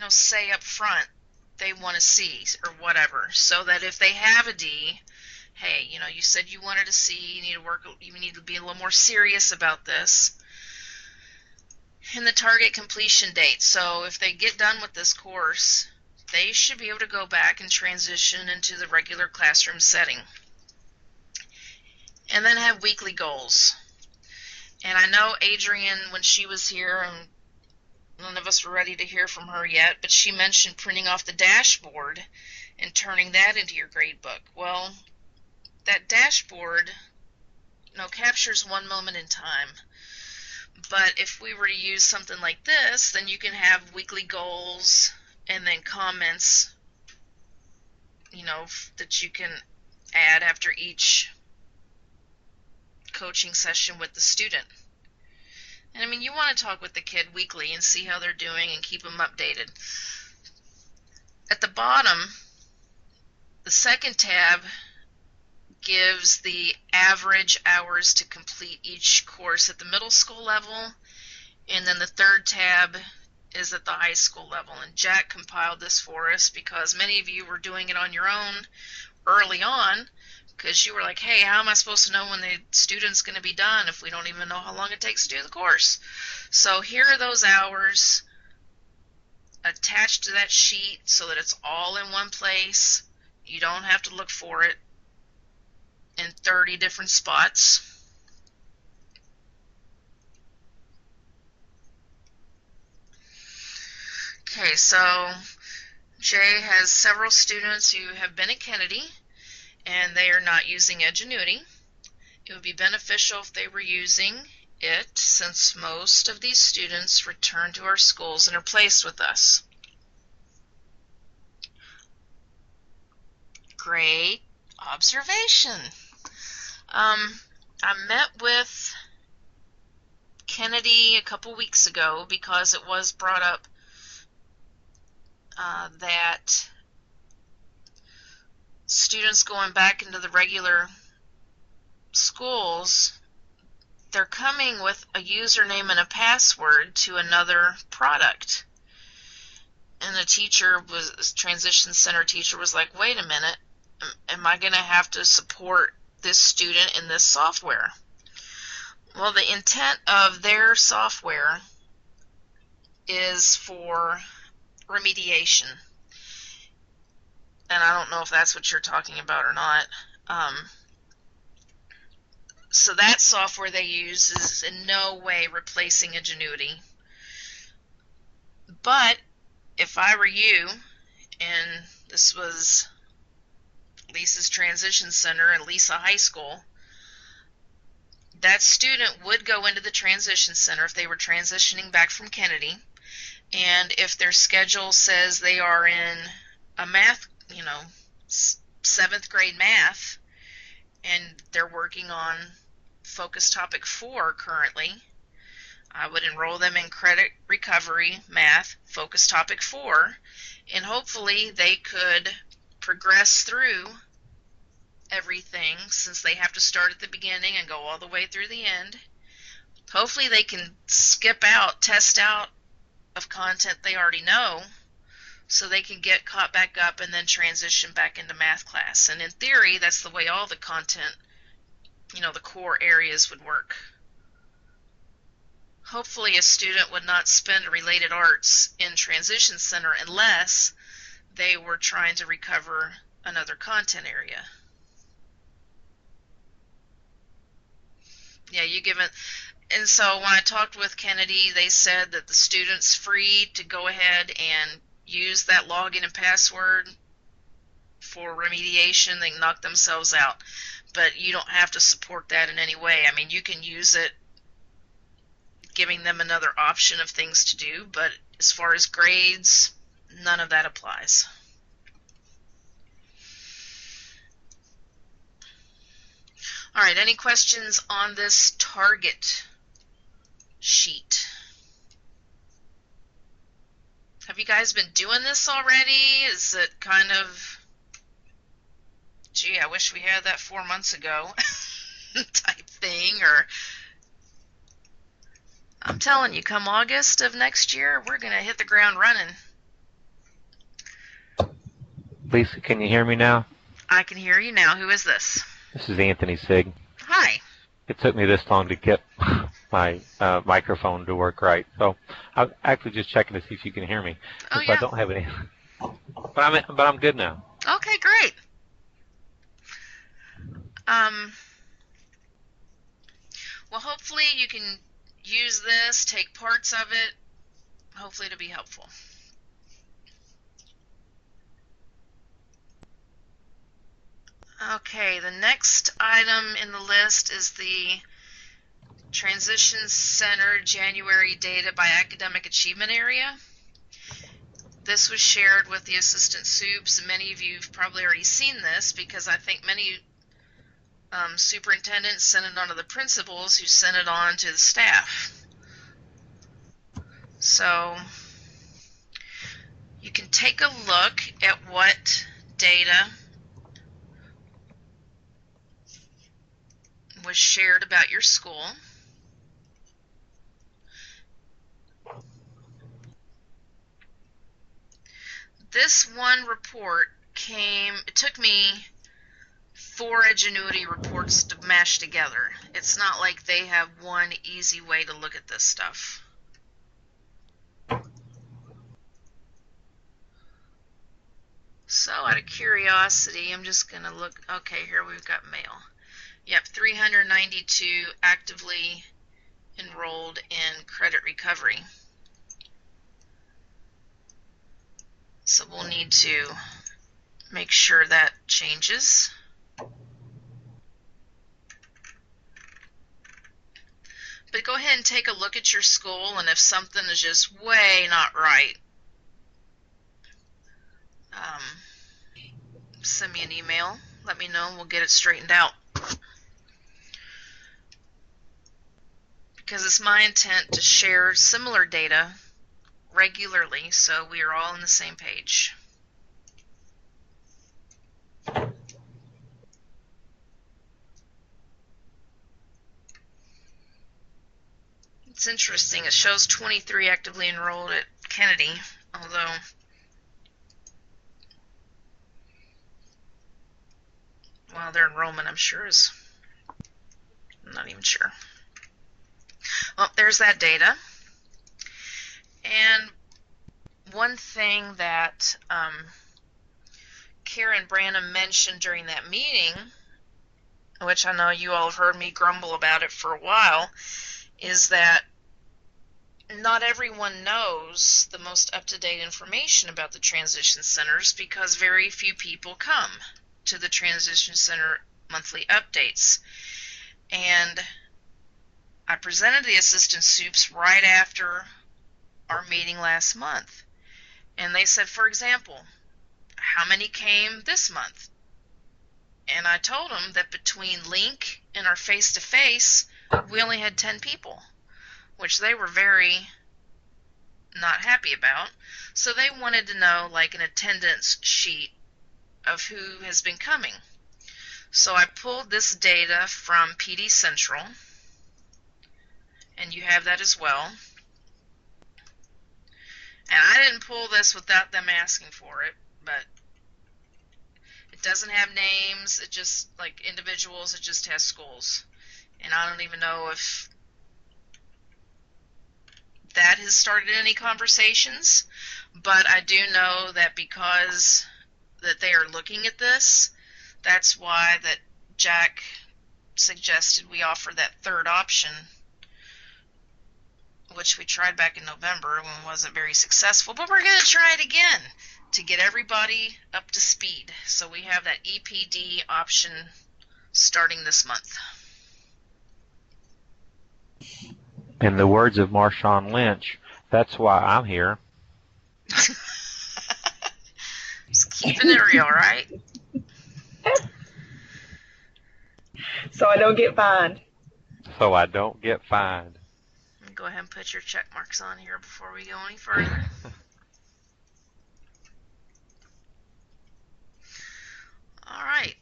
say up front they want to see or whatever, so that if they have a D, hey, you said you wanted a C, you need to be a little more serious about this. And the target completion date. So if they get done with this course, they should be able to go back and transition into the regular classroom setting. And then have weekly goals. And I know Adrian, when she was here, and none of us were ready to hear from her yet, but she mentioned printing off the dashboard and turning that into your grade book. Well, that dashboard, captures one moment in time. But if we were to use something like this, then you can have weekly goals and then comments, that you can add after each coaching session with the student. And you want to talk with the kid weekly and see how they're doing and keep them updated. At the bottom, the second tab gives the average hours to complete each course at the middle school level, and then the third tab is at the high school level. And Jack compiled this for us because many of you were doing it on your own early on, because you were like, hey, how am I supposed to know when the student's going to be done if we don't even know how long it takes to do the course? So here are those hours attached to that sheet so that it's all in one place. You don't have to look for it in 30 different spots. Okay, so Jay has several students who have been at Kennedy and they are not using Edgenuity. It would be beneficial if they were using it, since most of these students return to our schools and are placed with us. Great observation. I met with Kennedy a couple weeks ago because it was brought up that students going back into the regular schools, they're coming with a username and a password to another product. And the transition center teacher was like, wait a minute, am I going to have to support this student in this software? Well, the intent of their software is for remediation. And I don't know if that's what you're talking about or not. So that software they use is in no way replacing Edgenuity. But if I were you, and this was Lisa's Transition Center and Lisa High School, that student would go into the transition center if they were transitioning back from Kennedy. And if their schedule says they are in a math, 7th grade math, and they're working on Focus Topic 4 currently, I would enroll them in Credit Recovery Math Focus Topic 4, and hopefully they could progress through everything, since they have to start at the beginning and go all the way through the end. Hopefully they can skip out, test out of content they already know, so they can get caught back up and then transition back into math class. And in theory, that's the way all the content, the core areas would work. Hopefully a student would not spend related arts in transition center unless they were trying to recover another content area. Yeah, you give it. And so when I talked with Kennedy, they said that the student's free to go ahead and use that login and password for remediation. They can knock themselves out, but you don't have to support that in any way. I mean, you can use it giving them another option of things to do, but as far as grades, none of that applies. All right, any questions on this target sheet? Have you guys been doing this already? Is it kind of, gee, I wish we had that 4 months ago type thing? Or I'm telling you, come August of next year, we're going to hit the ground running. Lisa, can you hear me now? I can hear you now. Who is this? This is Anthony Sig. Hi. It took me this long to get my microphone to work right, so I was actually just checking to see if you can hear me. Oh, If yeah. I don't have any, but I'm good now. Okay, great. Well, hopefully you can use this, take parts of it. Hopefully it'll be helpful. Okay, the next item in the list is the Transition Center January data by academic achievement area. This was shared with the assistant soups, and many of you have probably already seen this because I think many superintendents sent it on to the principals, who sent it on to the staff. So you can take a look at what data was shared about your school. This one report it took me 4 Edgenuity reports to mash together. It's not like they have one easy way to look at this stuff. So out of curiosity, I'm just going to look. Okay, here we've got male. Yep, 392 actively enrolled in credit recovery. So we'll need to make sure that changes. But go ahead and take a look at your school, and if something is just way not right, send me an email. Let me know, and we'll get it straightened out. Because it's my intent to share similar data regularly, so we are all on the same page. It's interesting. It shows 23 actively enrolled at Kennedy, although well, their enrollment, I'm sure, is, I'm not even sure. Well, there's that data. And one thing that Karen Branham mentioned during that meeting, which I know you all have heard me grumble about it for a while, is that not everyone knows the most up-to-date information about the transition centers because very few people come to the transition center monthly updates. And presented the assistant soups right after our meeting last month. And they said, for example, how many came this month? And I told them that between Link and our face-to-face, we only had 10 people, which they were very not happy about. So they wanted to know, like, an attendance sheet of who has been coming. So I pulled this data from PD Central, and you have that as well. And I didn't pull this without them asking for it, but it doesn't have names, it just, like individuals, it just has schools. And I don't even know if that has started any conversations, but I do know that because that they are looking at this, that's why that Jack suggested we offer that third option, which we tried back in November and wasn't very successful, but we're going to try it again to get everybody up to speed. So we have that EPD option starting this month. In the words of Marshawn Lynch, that's why I'm here. Just keeping it real, right? So I don't get fined. So I don't get fined. Go ahead and put your check marks on here before we go any further. All right.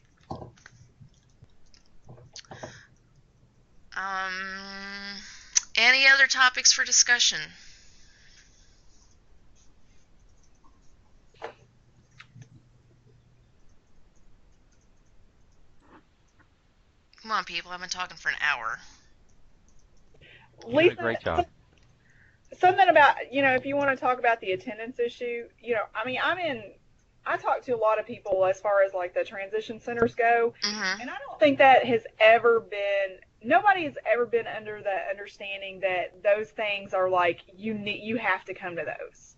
Any other topics for discussion? Come on, people. I've been talking for an hour. You did a great job. Something about, if you want to talk about the attendance issue, I mean, I talk to a lot of people as far as like the transition centers go, and I don't think that has ever been, nobody has ever been under the understanding that those things are like, you have to come to those.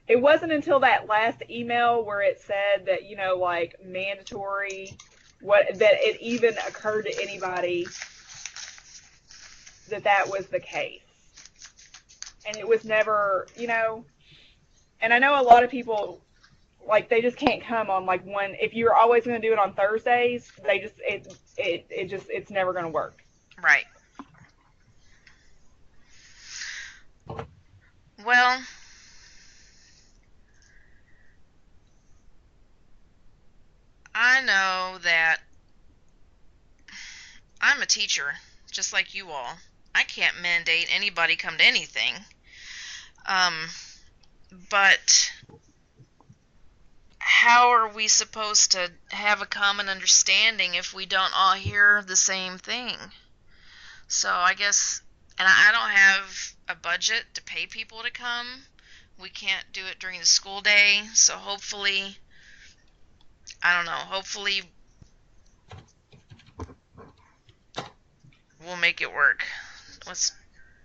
It wasn't until that last email where it said that, like mandatory, that it even occurred to anybody that was the case. And it was never, and I know a lot of people, like, they just can't come on like one, if you're always going to do it on Thursdays, they just, it's never going to work. Right. Well, I know that I'm a teacher, just like you all. I can't mandate anybody come to anything. But how are we supposed to have a common understanding if we don't all hear the same thing? So I guess, and I don't have a budget to pay people to come. We can't do it during the school day, so hopefully, I don't know, hopefully we'll make it work. What's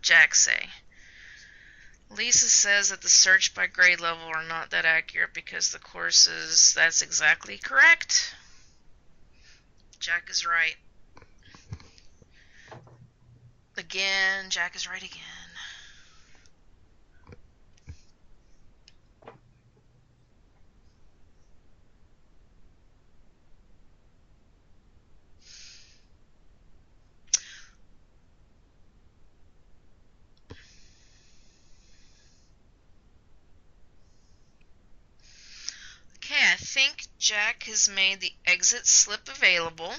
Jack say? Lisa says that the search by grade level are not that accurate because the courses, that's exactly correct. Jack is right. Again, Jack is right again. Okay, I think Jack has made the exit slip available.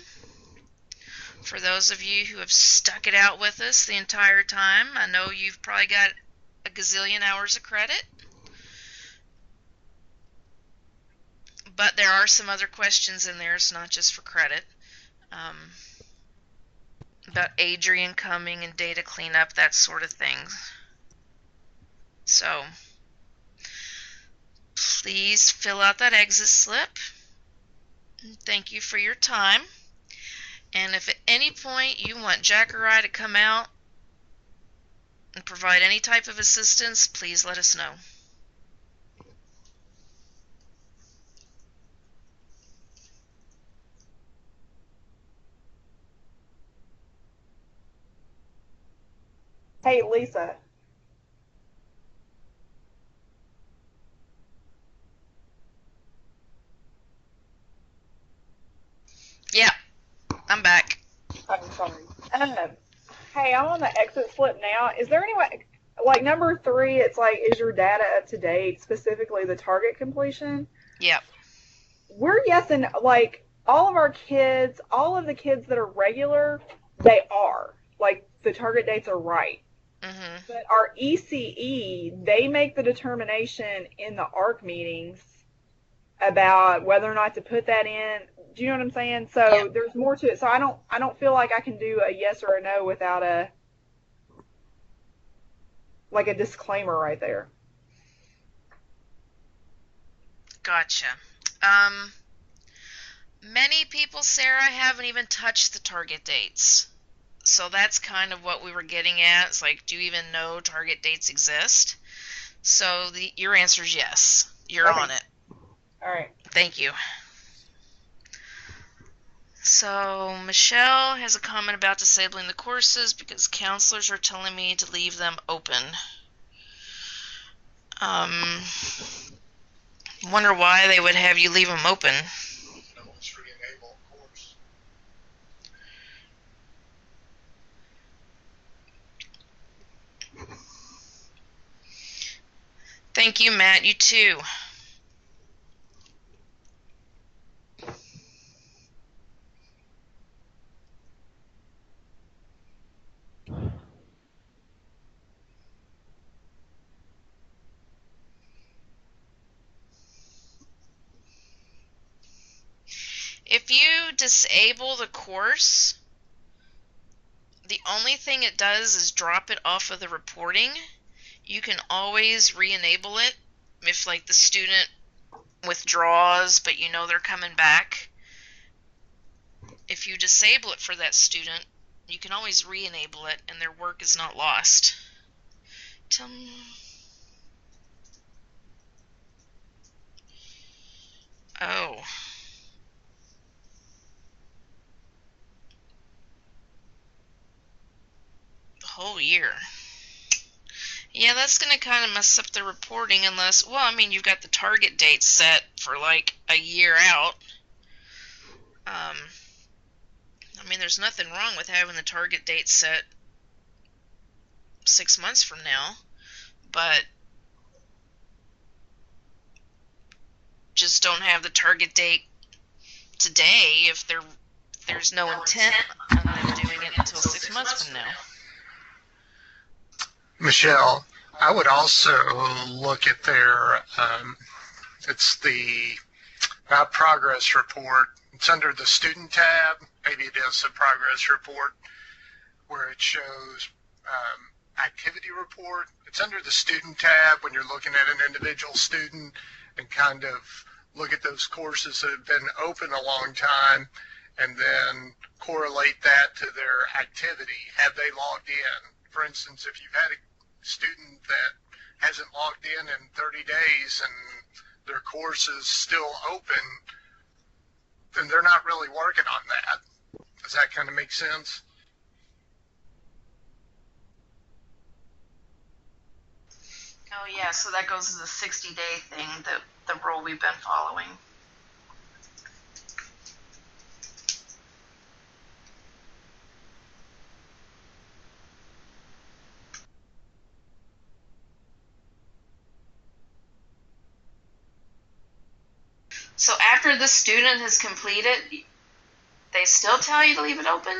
For those of you who have stuck it out with us the entire time, I know you've probably got a gazillion hours of credit. But there are some other questions in there, it's not just for credit. About Adrian coming and data cleanup, that sort of thing. So, please fill out that exit slip. Thank you for your time. And if at any point you want Jack or I to come out and provide any type of assistance, please let us know. Hey, Lisa. Yeah, I'm back. I'm sorry. Hey, I'm on the exit slip now. Is there any way, like number 3, it's like, is your data up to date, specifically the target completion? Yep. We're guessing, like, all of the kids that are regular, they are. Like, the target dates are right. Mhm. But our ECE, they make the determination in the ARC meetings about whether or not to put that in. Do you know what I'm saying? Yep. So there's more to it. So I don't feel like I can do a yes or a no without a like a disclaimer right there. Gotcha. Many people, Sarah, haven't even touched the target dates. So that's kind of what we were getting at. It's like, do you even know target dates exist? So your answer is yes. You're Okay. on it. All right. Thank you. So Michelle has a comment about disabling the courses because counselors are telling me to leave them open. Wonder why they would have you leave them open. Thank you, Matt. You too. If you disable the course, the only thing it does is drop it off of the reporting. You can always re-enable it if like the student withdraws but you know they're coming back. If you disable it for that student, you can always re-enable it and their work is not lost. Oh. The whole year. Yeah, that's going to kind of mess up the reporting unless, well, I mean, you've got the target date set for like a year out. I mean, there's nothing wrong with having the target date set 6 months from now, but just don't have the target date today if there's no intent on them doing it until 6 months from now. Michelle, I would also look at their, it's the progress report. It's under the student tab. Maybe it is a progress report where it shows activity report. It's under the student tab when you're looking at an individual student and kind of look at those courses that have been open a long time and then correlate that to their activity. Have they logged in? For instance, if you've had a student that hasn't logged in 30 days and their course is still open, then they're not really working on that. Does that kind of make sense? Oh yeah, so that goes to the 60-day thing, the rule we've been following. So after the student has completed, they still tell you to leave it open?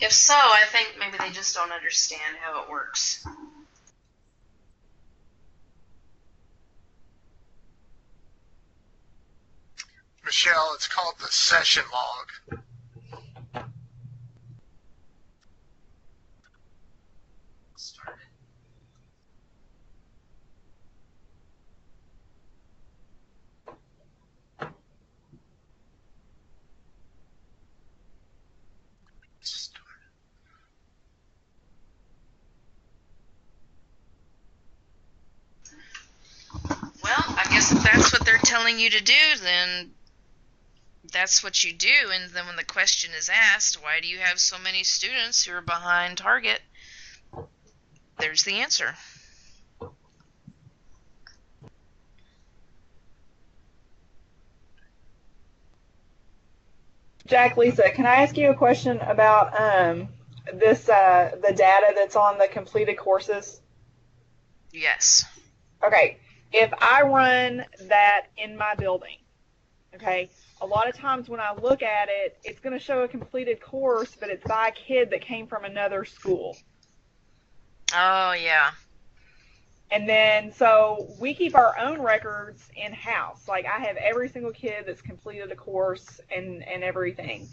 If so, I think maybe they just don't understand how it works. Michelle, it's called the session log. Well, I guess if that's what they're telling telling you to do, then that's what you do. And then when the question is asked, why do you have so many students who are behind target? There's the answer. Jack, Lisa, can I ask you a question about the data that's on the completed courses? Yes. Okay, if I run that in my building, okay, a lot of times when I look at it, it's going to show a completed course, but it's by a kid that came from another school. Oh, yeah. And then, so we keep our own records in-house. Like, I have every single kid that's completed a course and everything.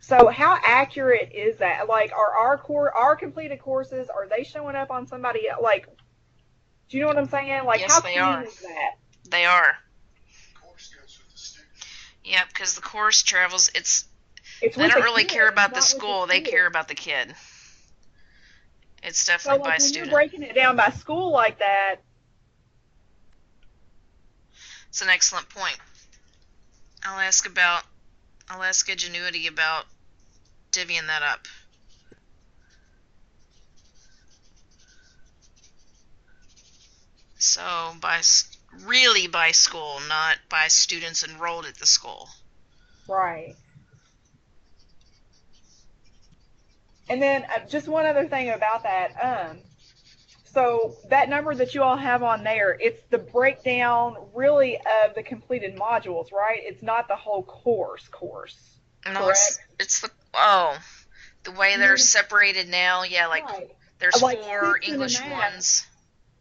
So how accurate is that? Like, are our completed courses, are they showing up on somebody, like, do you know what I'm saying? Like, Yes, how they clean are. is that? They are. Course goes with the student. Yep, because the course travels, It's they with don't the really kid, care about not the with school, they student. care about the kid. It's So, definitely like, by when student. you're breaking it down by school like that, It's an excellent point. I'll ask Ingenuity about divvying that up. So really by school, not by students enrolled at the school. right. And then just one other thing about that. So that number that you all have on there, it's the breakdown really of the completed modules, right? It's not the whole course. No, Correct? it's the the way they're separated now. Yeah, like Right. there's Like 4 6 in a English math. ones.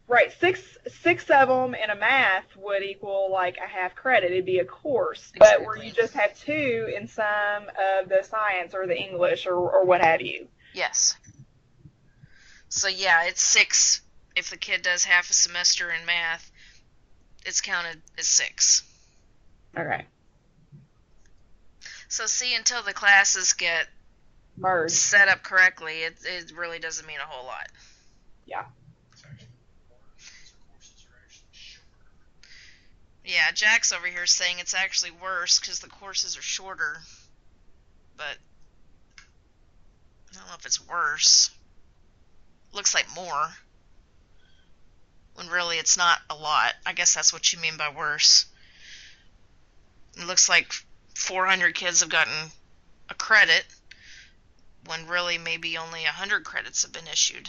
Right. Six of them in a math would equal like a half credit. It'd be a course. But where Exactly. you just have 2 in some of the science or the English or what have you. Yes. So yeah, it's 6. If the kid does half a semester in math, it's counted as 6. Okay. So see, until the classes get Merge. set up correctly, it really doesn't mean a whole lot. Yeah. Yeah, Jack's over here saying it's actually worse because the courses are shorter. But I don't know if it's worse. Looks like more. When really it's not a lot. I guess that's what you mean by worse. It looks like 400 kids have gotten a credit when really maybe only 100 credits have been issued.